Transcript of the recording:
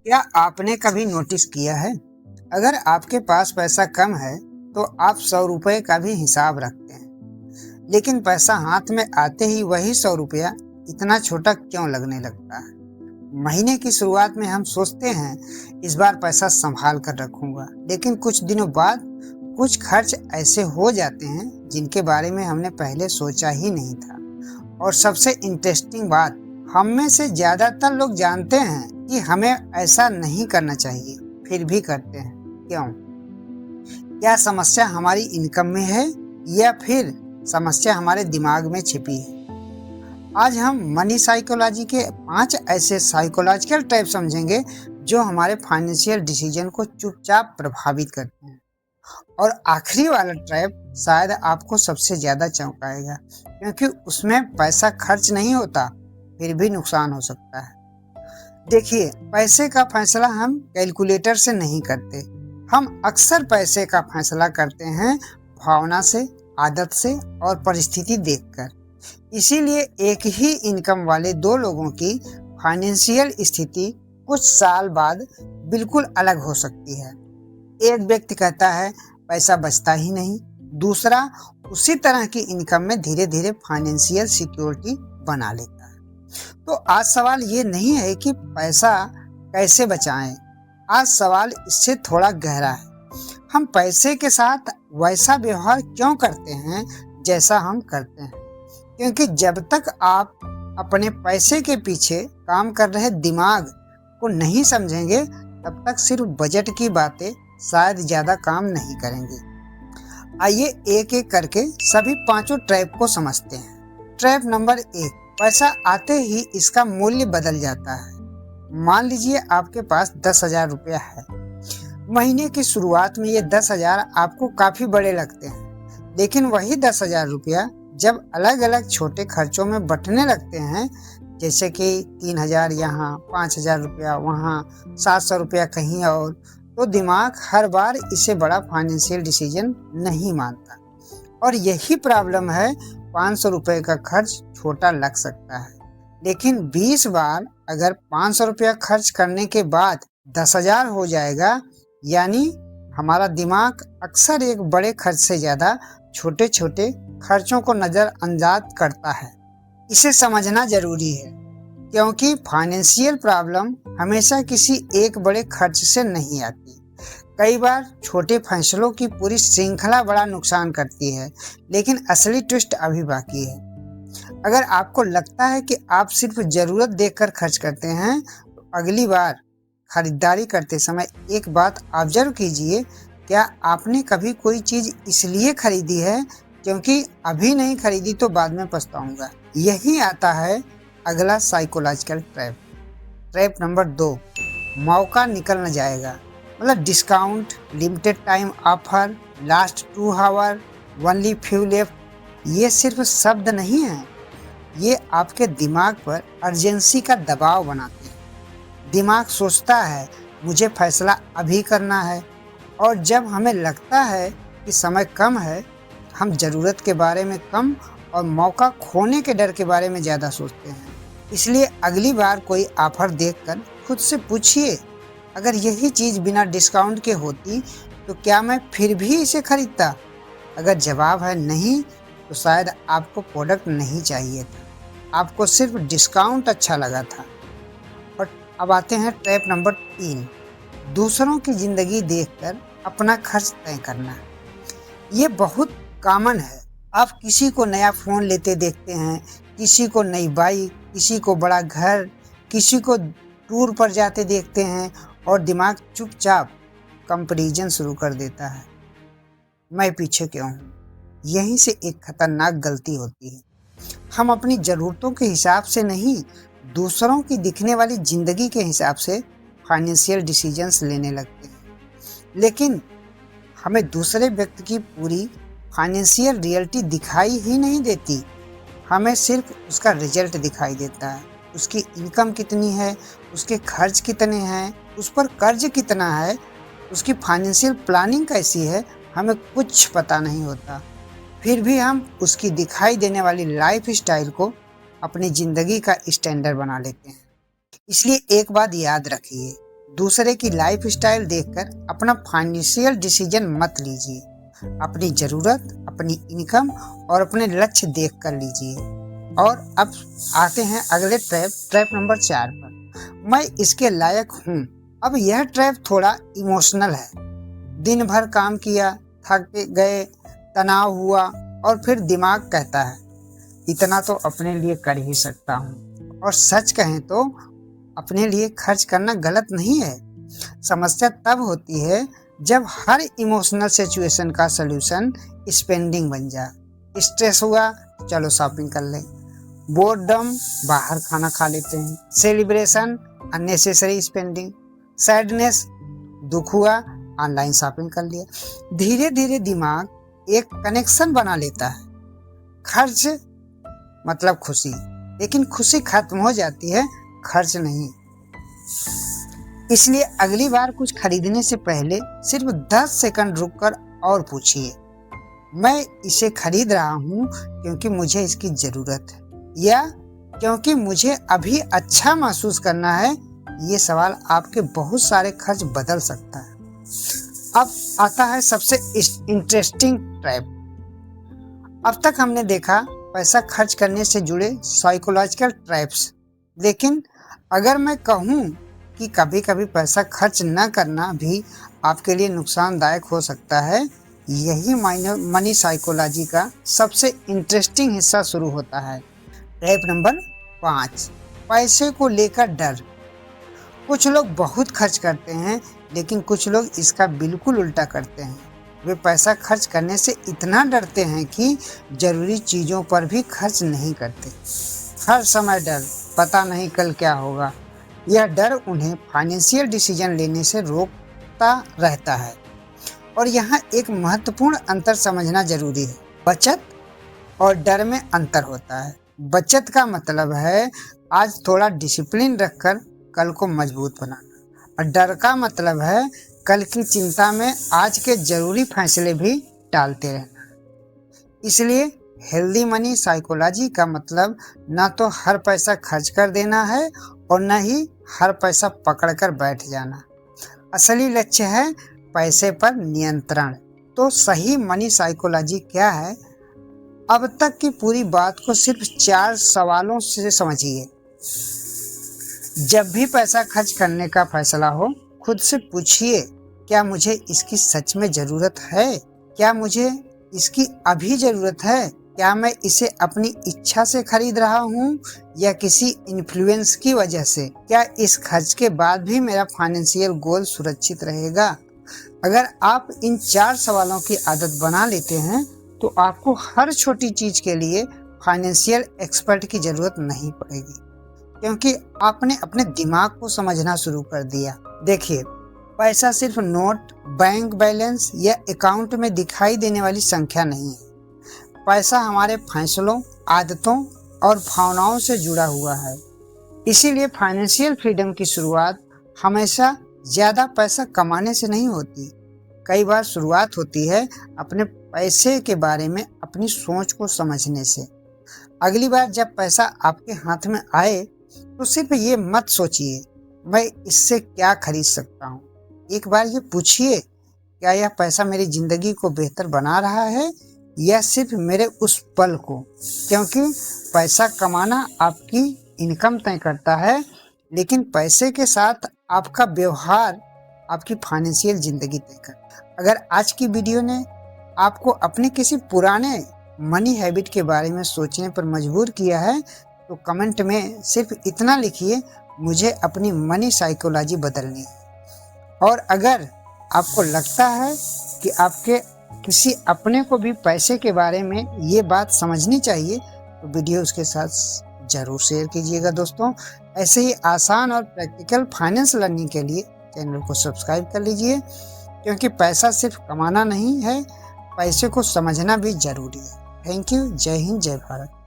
क्या आपने कभी नोटिस किया है, अगर आपके पास पैसा कम है तो आप 100 रुपए का भी हिसाब रखते हैं, लेकिन पैसा हाथ में आते ही वही 100 रुपया इतना छोटा क्यों लगने लगता है। महीने की शुरुआत में हम सोचते हैं इस बार पैसा संभाल कर रखूंगा, लेकिन कुछ दिनों बाद कुछ खर्च ऐसे हो जाते हैं जिनके बारे में हमने पहले सोचा ही नहीं था। और सबसे इंटरेस्टिंग बात, हम में से ज्यादातर लोग जानते हैं कि हमें ऐसा नहीं करना चाहिए, फिर भी करते हैं। क्यों? क्या समस्या हमारी इनकम में है या फिर समस्या हमारे दिमाग में छिपी है? आज हम मनी साइकोलॉजी के 5 ऐसे साइकोलॉजिकल टाइप समझेंगे जो हमारे फाइनेंशियल डिसीजन को चुपचाप प्रभावित करते हैं। और आखिरी वाला ट्रैप शायद आपको सबसे ज्यादा चौंकाएगा, क्योंकि उसमें पैसा खर्च नहीं होता, फिर भी नुकसान हो सकता है। देखिए, पैसे का फैसला हम कैलकुलेटर से नहीं करते, हम अक्सर पैसे का फैसला करते हैं भावना से, आदत से और परिस्थिति देखकर। इसीलिए एक ही इनकम वाले दो लोगों की फाइनेंशियल स्थिति कुछ साल बाद बिल्कुल अलग हो सकती है। एक व्यक्ति कहता है पैसा बचता ही नहीं, दूसरा उसी तरह की इनकम में धीरे धीरे फाइनेंशियल सिक्योरिटी बना लेता है। तो आज सवाल ये नहीं है कि पैसा कैसे बचाएं, आज सवाल इससे थोड़ा गहरा है। हम पैसे के साथ वैसा व्यवहार क्यों करते हैं जैसा हम करते हैं? क्योंकि जब तक आप अपने पैसे के पीछे काम कर रहे दिमाग को नहीं समझेंगे, तब तक सिर्फ बजट की बातें शायद ज्यादा काम नहीं करेंगे। आइए एक एक करके सभी पांचों ट्रैप को समझते हैं। ट्रैप नंबर 1, पैसा आते ही इसका मूल्य बदल जाता है। मान लीजिए आपके पास 10,000 रुपया है। महीने की शुरुआत में ये 10,000 आपको काफी बड़े लगते हैं, लेकिन वही 10,000 रुपया जब अलग अलग छोटे खर्चों में बंटने लगते हैं, जैसे कि 3,000 यहाँ, 5,000 रुपया वहाँ, 700 रुपया कहीं और, तो दिमाग हर बार इसे बड़ा फाइनेंशियल डिसीजन नहीं मानता। और यही प्रॉब्लम है, 500 रुपये का खर्च छोटा लग सकता है, लेकिन 20 बार अगर 500 रुपया खर्च करने के बाद 10,000 हो जाएगा, यानी हमारा दिमाग अक्सर एक बड़े खर्च से ज्यादा छोटे छोटे खर्चों को नजरअंदाज करता है। इसे समझना जरूरी है, क्योंकि फाइनेंशियल प्रॉब्लम हमेशा किसी एक बड़े खर्च से नहीं आती। कई बार छोटे फैसलों की पूरी श्रृंखला बड़ा नुकसान करती है, लेकिन असली ट्विस्ट अभी बाकी है। अगर आपको लगता है कि आप सिर्फ जरूरत देखकर खर्च करते हैं, तो अगली बार खरीदारी करते समय एक बात ऑब्जर्व कीजिए, क्या आपने कभी कोई चीज इसलिए खरीदी है क्योंकि अभी नहीं खरीदी तो बाद में पछताऊंगा? यही आता है अगला साइकोलॉजिकल ट्रैप। ट्रैप नंबर 2, मौका निकल न जाएगा। मतलब discount, limited time offer, last 2 hour, only few left. ये सिर्फ शब्द नहीं है, ये आपके दिमाग पर अर्जेंसी का दबाव बनाते हैं। दिमाग सोचता है मुझे फैसला अभी करना है, और जब हमें लगता है कि समय कम है, हम जरूरत के बारे में कम और मौका खोने के डर के बारे में ज़्यादा सोचते हैं। इसलिए अगली बार कोई ऑफर देखकर खुद से पूछिए, अगर यही चीज़ बिना डिस्काउंट के होती तो क्या मैं फिर भी इसे खरीदता? अगर जवाब है नहीं, तो शायद आपको प्रोडक्ट नहीं चाहिए था, आपको सिर्फ डिस्काउंट अच्छा लगा था। और अब आते हैं ट्रैप नंबर 3, दूसरों की जिंदगी देखकर अपना खर्च तय करना। ये बहुत कॉमन है। आप किसी को नया फ़ोन लेते देखते हैं, किसी को नई बाइक, किसी को बड़ा घर, किसी को टूर पर जाते देखते हैं, और दिमाग चुपचाप कंपैरिजन शुरू कर देता है, मैं पीछे क्यों हूँ। यहीं से एक खतरनाक गलती होती है। हम अपनी ज़रूरतों के हिसाब से नहीं, दूसरों की दिखने वाली ज़िंदगी के हिसाब से फाइनेंशियल डिसीजंस लेने लगते हैं, लेकिन हमें दूसरे व्यक्ति की पूरी फाइनेंशियल रियलिटी दिखाई ही नहीं देती। हमें सिर्फ उसका रिजल्ट दिखाई देता है, उसकी इनकम कितनी है, उसके खर्च कितने हैं, उस पर कर्ज कितना है, उसकी फाइनेंशियल प्लानिंग कैसी है, हमें कुछ पता नहीं होता। फिर भी हम उसकी दिखाई देने वाली लाइफ स्टाइल को अपनी ज़िंदगी का स्टैंडर्ड बना लेते हैं। इसलिए एक बात याद रखिए, दूसरे की लाइफ स्टाइल देखकर अपना फाइनेंशियल डिसीजन मत लीजिए। अपनी ज़रूरत, अपनी इनकम और अपने लक्ष्य देख कर लीजिए। और अब आते हैं अगले ट्रैप नंबर 4 पर। मैं इसके लायक हूँ। अब यह ट्रैप थोड़ा इमोशनल है। दिन भर काम किया, थक गए, तनाव हुआ और फिर दिमाग कहता है इतना तो अपने लिए कर ही सकता हूँ। और सच कहें तो अपने लिए खर्च करना गलत नहीं है। समस्या तब होती है जब हर इमोशनल सिचुएशन का सलूशन स्पेंडिंग बन जाए। स्ट्रेस हुआ, चलो शॉपिंग कर लें। बोर्डम, बाहर खाना खा लेते हैं। Celebration, unnecessary spending. सैडनेस, दुख हुआ, ऑनलाइन शॉपिंग कर लिया। धीरे धीरे दिमाग एक कनेक्शन बना लेता है। खर्च मतलब खुशी, लेकिन खुशी खत्म हो जाती है, खर्च नहीं। इसलिए अगली बार कुछ खरीदने से पहले सिर्फ 10 सेकंड रुककर और पूछिए, मैं इसे खरीद रहा हूँ क्योंकि मुझे इसकी ज़रूरत है या क्योंकि मुझे अभी अच्छा महसूस करना है। ये सवाल आपके बहुत सारे खर्च बदल सकता है। अब आता है सबसे इंटरेस्टिंग ट्रैप। अब तक हमने देखा पैसा खर्च करने से जुड़े साइकोलॉजिकल ट्रैप्स, लेकिन अगर मैं कहूँ कि कभी कभी पैसा खर्च न करना भी आपके लिए नुकसानदायक हो सकता है, यही मनी साइकोलॉजी का सबसे इंटरेस्टिंग हिस्सा शुरू होता है। ट्रैप नंबर 5, पैसे को लेकर डर। कुछ लोग बहुत खर्च करते हैं, लेकिन कुछ लोग इसका बिल्कुल उल्टा करते हैं। वे पैसा खर्च करने से इतना डरते हैं कि जरूरी चीज़ों पर भी खर्च नहीं करते। हर समय डर, पता नहीं कल क्या होगा। यह डर उन्हें फाइनेंशियल डिसीजन लेने से रोकता रहता है। और यहाँ एक महत्वपूर्ण अंतर समझना जरूरी है। बचत और डर में अंतर होता है। बचत का मतलब है आज थोड़ा डिसिप्लिन रखकर कल को मजबूत बनाना, और डर का मतलब है कल की चिंता में आज के जरूरी फैसले भी टालते रहना। इसलिए हेल्दी मनी साइकोलॉजी का मतलब ना तो हर पैसा खर्च कर देना है और न ही हर पैसा पकड़कर बैठ जाना। असली लक्ष्य है पैसे पर नियंत्रण। तो सही मनी साइकोलॉजी क्या है? अब तक की पूरी बात को सिर्फ 4 सवालों से समझिए। जब भी पैसा खर्च करने का फैसला हो, खुद से पूछिए, क्या मुझे इसकी सच में ज़रूरत है? क्या मुझे इसकी अभी ज़रूरत है? क्या मैं इसे अपनी इच्छा से खरीद रहा हूँ या किसी इन्फ्लुएंस की वजह से? क्या इस खर्च के बाद भी मेरा फाइनेंशियल गोल सुरक्षित रहेगा? अगर आप इन 4 सवालों की आदत बना लेते हैं तो आपको हर छोटी चीज़ के लिए फाइनेंशियल एक्सपर्ट की ज़रूरत नहीं पड़ेगी, क्योंकि आपने अपने दिमाग को समझना शुरू कर दिया। देखिए, पैसा सिर्फ नोट, बैंक बैलेंस या अकाउंट में दिखाई देने वाली संख्या नहीं है। पैसा हमारे फैसलों, आदतों और भावनाओं से जुड़ा हुआ है। इसीलिए फाइनेंशियल फ्रीडम की शुरुआत हमेशा ज़्यादा पैसा कमाने से नहीं होती। कई बार शुरुआत होती है अपने पैसे के बारे में अपनी सोच को समझने से। अगली बार जब पैसा आपके हाथ में आए तो सिर्फ ये मत सोचिए मैं इससे क्या खरीद सकता हूँ। एक बार ये पूछिए, क्या यह पैसा मेरी ज़िंदगी को बेहतर बना रहा है या सिर्फ मेरे उस पल को? क्योंकि पैसा कमाना आपकी इनकम तय करता है, लेकिन पैसे के साथ आपका व्यवहार आपकी फाइनेंशियल ज़िंदगी तय करता है। अगर आज की वीडियो ने आपको अपने किसी पुराने मनी हैबिट के बारे में सोचने पर मजबूर किया है तो कमेंट में सिर्फ इतना लिखिए, मुझे अपनी मनी साइकोलॉजी बदलनी है। और अगर आपको लगता है कि आपके किसी अपने को भी पैसे के बारे में ये बात समझनी चाहिए तो वीडियो उसके साथ ज़रूर शेयर कीजिएगा। दोस्तों, ऐसे ही आसान और प्रैक्टिकल फाइनेंस लर्निंग के लिए चैनल को सब्सक्राइब कर लीजिए, क्योंकि पैसा सिर्फ कमाना नहीं है, पैसे को समझना भी ज़रूरी है। Thank you. जय हिंद, जय भारत।